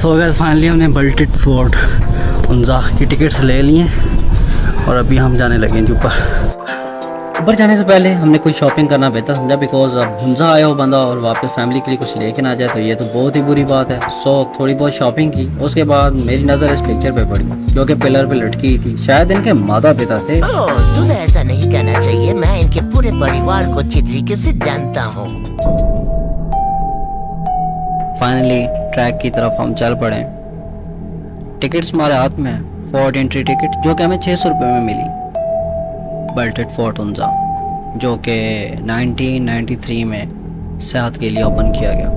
सो gas finally हमने बल्टेड fort Hunza की tickets ले लिए और अभी हम जाने लगे हैं ऊपर जाने से पहले हमने कुछ शॉपिंग करना बेहतर समझा, बिकॉज अब हुंजा आया हो बंदा और वापस फैमिली के लिए कुछ लेके ना जाए तो ये तो बहुत ही बुरी बात है। सो थोड़ी बहुत शॉपिंग की, उसके बाद मेरी नज़र इस पिक्चर पे पड़ी जो कि पिलर पे लटकी थी। शायद इनके माता पिता थे। तुम्हें ऐसा नहीं कहना चाहिए, मैं इनके पूरे परिवार को अच्छी तरीके से जानता हूँ। फाइनली ट्रैक की तरफ हम चल पड़े। टिकट्स हमारे हाथ में है, फोर्ट एंट्री टिकट जो कि हमें 600 रुपये में मिली। बल्टेड फोर्ट हुंजा जो कि 1993 में सियाहत के लिए ओपन किया गया।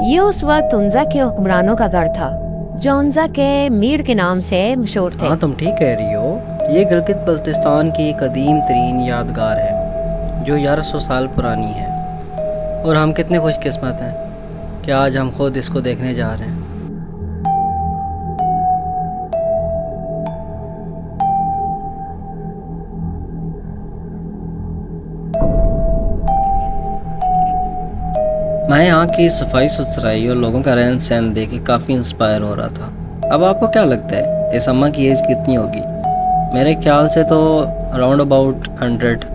ये उस वक्त हुंजा के हुक्मरानों का घर था जो हुंजा के मीर के नाम से मशहूर थे। हाँ तुम ठीक कह रही हो। ये गिलगित बल्तिस्तान की कदीम तरीन यादगार है जो 1100 साल पुरानी है और हम कितने खुशकिस्मत हैं कि आज हम खुद इसको देखने जा रहे हैं। मैं यहाँ की सफाई सुथराई और लोगों का रहन सहन देख के काफ़ी इंस्पायर हो रहा था। अब आपको क्या लगता है इस अम्मा की एज कितनी होगी? मेरे ख्याल से तो अराउंड अबाउट 100।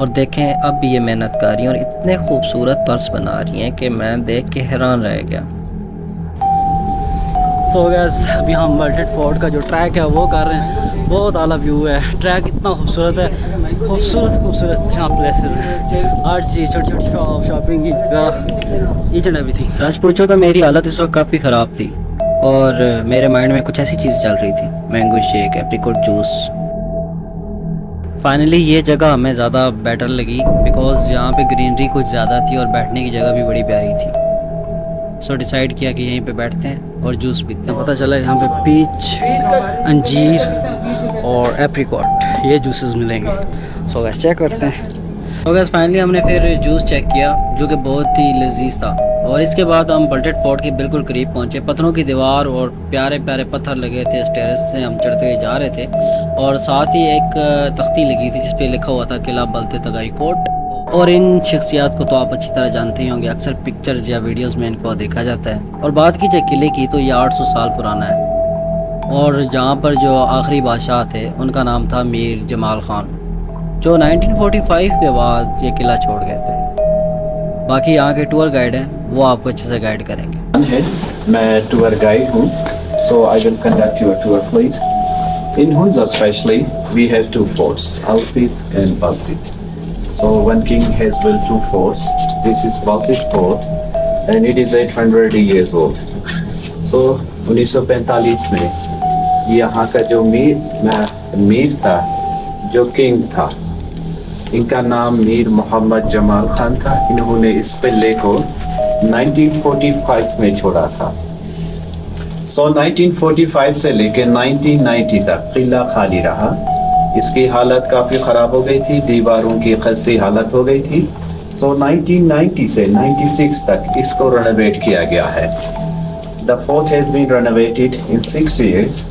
और देखें अब भी ये मेहनतकारी और इतने खूबसूरत पर्स बना रही हैं कि मैं देख के हैरान रह गया। सो गैस अभी हम बल्टेड फोर्ट का जो ट्रैक है वो कर रहे हैं। बहुत आला व्यू है, ट्रैक इतना खूबसूरत है, खूबसूरत यहाँ प्लेसेस है, हर चीज़ छोटी छोटी शॉपिंग की जगह, ईच एंड एवरीथिंग। सच पूछो तो मेरी हालत इस वक्त काफ़ी ख़राब थी और मेरे माइंड में कुछ ऐसी चीज़ चल रही थी, mango shake, apricot juice. Finally ये जगह हमें ज़्यादा बेटर लगी बिकॉज यहाँ पे ग्रीनरी कुछ ज़्यादा थी और बैठने की जगह भी बड़ी प्यारी थी। सो डिसाइड किया कि यहीं पे बैठते हैं और जूस पीते हैं। पता चला यहाँ पे पीच, अंजीर और एप्रिकॉट ये जूसेस मिलेंगे। सो गैस चेक करते हैं। तो गैस फाइनली हमने फिर जूस चेक किया जो कि बहुत ही लजीज था और इसके बाद हम बल्टेड फोर्ट के बिल्कुल करीब पहुँचे। पत्थरों की दीवार और प्यारे प्यारे पत्थर लगे थे। इस टेरेस से हम चढ़ते हुए जा रहे थे और साथ ही एक तख्ती लगी थी जिस पे लिखा हुआ था किला बल्ते तगाई कोट। और इन शख्सियात को तो आप अच्छी तरह जानते ही होंगे, अक्सर पिक्चर्स या वीडियोस में इनको देखा जाता है। और बात की जाए किले की तो ये 800 साल पुराना है और जहाँ पर जो आखिरी बादशाह थे उनका नाम था मीर जमाल खान जो 1945 के बाद ये किला छोड़ गए थे। बाकी यहाँ के टूर गाइड हैं वो आपको अच्छे से गाइड करेंगे। मैं टूर गाइड हूँ, so I will conduct your tour please. In Hunza specially we have two forts, Alpit and Baltit. So one king has built two forts. This is Baltic Fort and it is 800 years old. So 1945 में यहाँ का जो मीर था, जो king था, इनका नाम मीर मोहम्मद जमाल खान था। इन्होंने इस किले को 1945 में छोड़ा था। So 1945 से लेकर 1990 तक किला खाली रहा। इसकी हालत काफ़ी ख़राब हो गई थी, दीवारों की खस्ती हालत हो गई थी। सो 1990 से 96 तक इसको रेनोवेट किया गया है। The fort has been renovated in 6 years।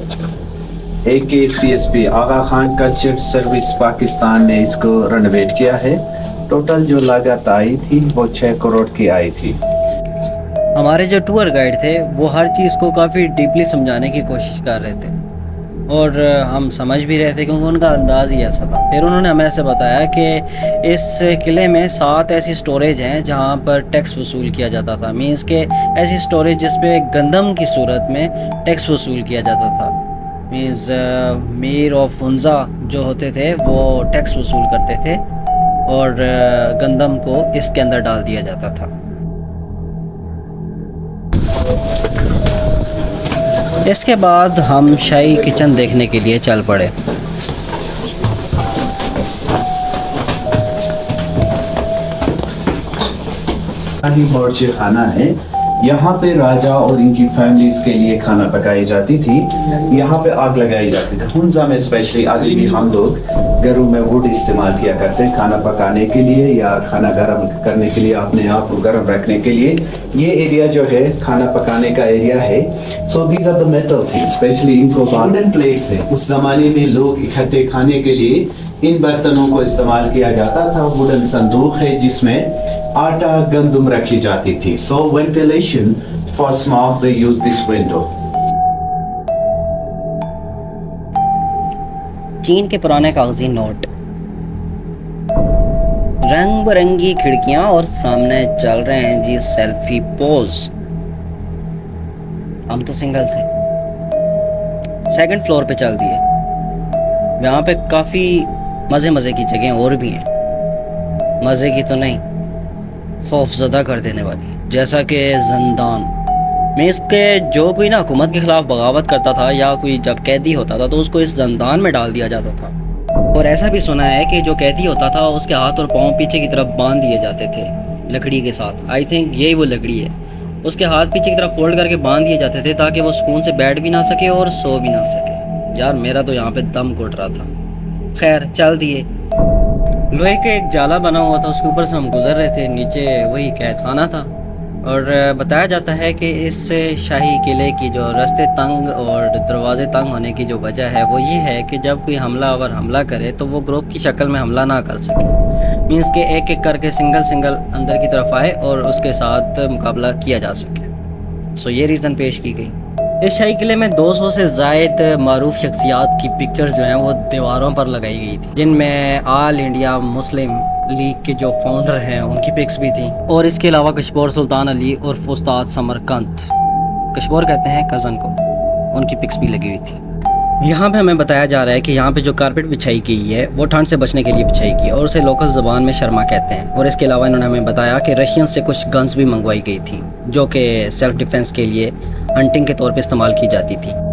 AKCSP Aga Khan culture service Pakistan ने इसको रेनोवेट किया है। टोटल जो लागत आई थी वो 6 करोड़ की आई थी। हमारे जो टूर गाइड थे वो हर चीज़ को काफ़ी डीपली समझाने की कोशिश कर रहे थे और हम समझ भी रहे थे क्योंकि उनका अंदाज़ ही ऐसा था। फिर उन्होंने हमें ऐसे बताया कि इस किले में 7 ऐसी स्टोरेज हैं जहाँ पर टैक्स वसूल किया जाता था। मीन्स के ऐसी स्टोरेज जिस पे गंदम की सूरत में टैक्स वसूल किया जाता था। मीन्स मीर ऑफ हुंजा जो होते थे वो टैक्स वसूल करते थे और गंदम को इसके अंदर डाल दिया जाता था। इसके बाद हम शाही किचन देखने के लिए चल पड़े। बावर्ची खाना है, यहाँ पे राजा और इनकी फैमिलीज के लिए खाना पकाई जाती थी। यहाँ पे आग लगाई जाती थी। हुंजा में स्पेशली अभी भी हम लोग घरों में वुड इस्तेमाल किया करते हैं खाना पकाने के लिए या खाना गर्म करने के लिए, अपने आप को गर्म रखने के लिए। ये एरिया जो है खाना पकाने का एरिया है। So these are the metal things, specially इनको वुडन प्लेट्स है। उस जमाने में लोग इकट्ठे खाने के लिए इन बर्तनों को इस्तेमाल किया जाता था। वुडन संदूक है जिसमें आटा गंदम रखी जाती थी। सो ventilation For smoke, they use this window. चीन के पुराने कागजी नोट, रंग बिरंगी खिड़कियां और सामने चल रहे हैं जी सेल्फी पोज। हम तो सिंगल थे, सेकंड फ्लोर पे चल दिए। यहाँ पे काफ़ी मज़े की जगह और भी हैं, मज़े की तो नहीं, खौफजदा कर देने वाली, जैसा कि ज़िंदान में इसके जो कोई ना हुकूमत के ख़िलाफ़ बगावत करता था या कोई जब कैदी होता था तो उसको इस ज़िंदान में डाल दिया जाता था। और ऐसा भी सुना है कि जो कैदी होता था उसके हाथ और पाँव पीछे की तरफ बांध दिए जाते थे लकड़ी के साथ। आई थिंक यही वो लकड़ी है, उसके हाथ पीछे की तरफ फोल्ड करके बांध दिए जाते थे ताकि वो सुकून से बैठ भी ना सके और सो भी ना सके। यार मेरा तो यहाँ पे दम घुट रहा था। खैर चल दिए। लोहे का एक जाला बना हुआ था, उसके ऊपर से हम गुजर रहे थे, नीचे वही कैद खाना था। और बताया जाता है कि इस शाही किले की जो रास्ते तंग और दरवाजे तंग होने की जो वजह है वो ये है कि जब कोई हमलावर हमला करे तो वो ग्रुप की शक्ल में हमला ना कर सके, मीन्स के एक एक करके सिंगल अंदर की तरफ आए और उसके साथ मुकाबला किया जा सके। सो ये रीज़न पेश की गई। इस शाही किले में 200 से ज़ायद मारूफ शख्सियात की पिक्चर्स जो हैं वो दीवारों पर लगाई गई थी, जिनमें ऑल इंडिया मुस्लिम लीग के जो फाउंडर हैं उनकी पिक्स भी थी। और इसके अलावा कशबोर सुल्तान अली और उस्ताद समरकंद, कशबोर कहते हैं कज़न को, उनकी पिक्स भी लगी हुई थी। यहाँ पे हमें बताया जा रहा है कि यहाँ पे जो कारपेट बिछाई गई है वो ठंड से बचने के लिए बिछाई गई है और उसे लोकल ज़बान में शर्मा कहते हैं। और इसके अलावा इन्होंने हमें बताया कि रशियन से कुछ गन्स भी मंगवाई गई थी जो कि सेल्फ डिफेंस के लिए हंटिंग के तौर पे इस्तेमाल की जाती थी।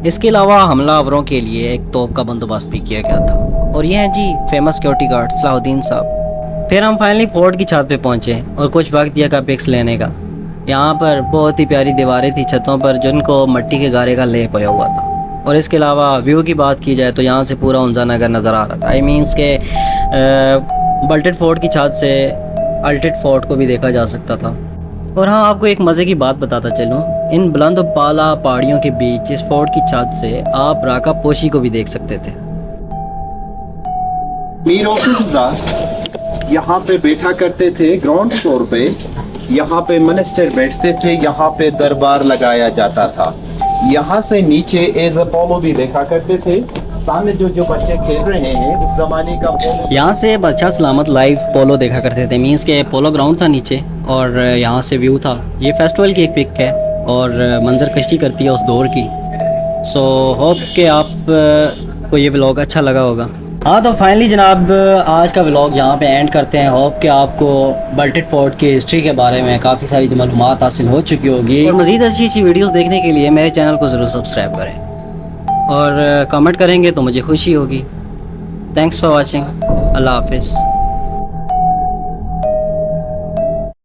इसके अलावा हमलावरों के लिए एक तोप का बंदोबस्त भी किया गया था। और ये हैं जी फेमस सिक्योरिटी गार्ड सलाहुद्दीन साहब। फिर हम फाइनली फोर्ट की छत पे पहुँचे और कुछ वक्त दिया का पिक्स लेने का। यहाँ पर बहुत ही प्यारी दीवारें थी छतों पर जिनको मिट्टी के गारे का लेप होया हुआ था। और इसके अलावा व्यू की बात की जाए तो यहाँ से पूरा उंजा नगर नज़र आ रहा था। आई मीन्स के बल्टेड फोर्ट की छत से अल्टेड फोर्ट को भी देखा जा सकता था। और हाँ, आपको एक मज़े की बात बताता चलूँ, इन बुलंद बाला पहाड़ियों के बीच इस फोर्ट की छत से आप राका पोशी को भी देख सकते थे। मीर औफिजा यहाँ पे बैठा करते थे ग्राउंड फ्लोर पे, यहाँ पे मिनिस्टर बैठते थे, यहाँ पे दरबार लगाया जाता था। यहाँ से नीचे एज अपोलो भी देखा करते थे। सामने जो बच्चे खेल रहे हैं उस जमाने का पोलो, यहाँ से बच्चा सलामत लाइव पोलो देखा करते थे। मीन्स के पोलो ग्राउंड था नीचे और यहाँ से व्यू था। ये फेस्टिवल की एक पिक है और मंजर कश्ती करती है उस दौर की। सो होप कि आप को ये व्लॉग अच्छा लगा होगा। हाँ तो फाइनली जनाब आज का व्लॉग यहाँ पे एंड करते हैं। होप कि आपको बल्टेड फोर्ट की हिस्ट्री के बारे में काफ़ी सारी मालूमात हासिल हो चुकी होगी। और मज़ीद अच्छी वीडियोस देखने के लिए मेरे चैनल को ज़रूर सब्सक्राइब करें और कमेंट करेंगे तो मुझे खुशी होगी। Thanks for watching. अल्लाह हाफिज़।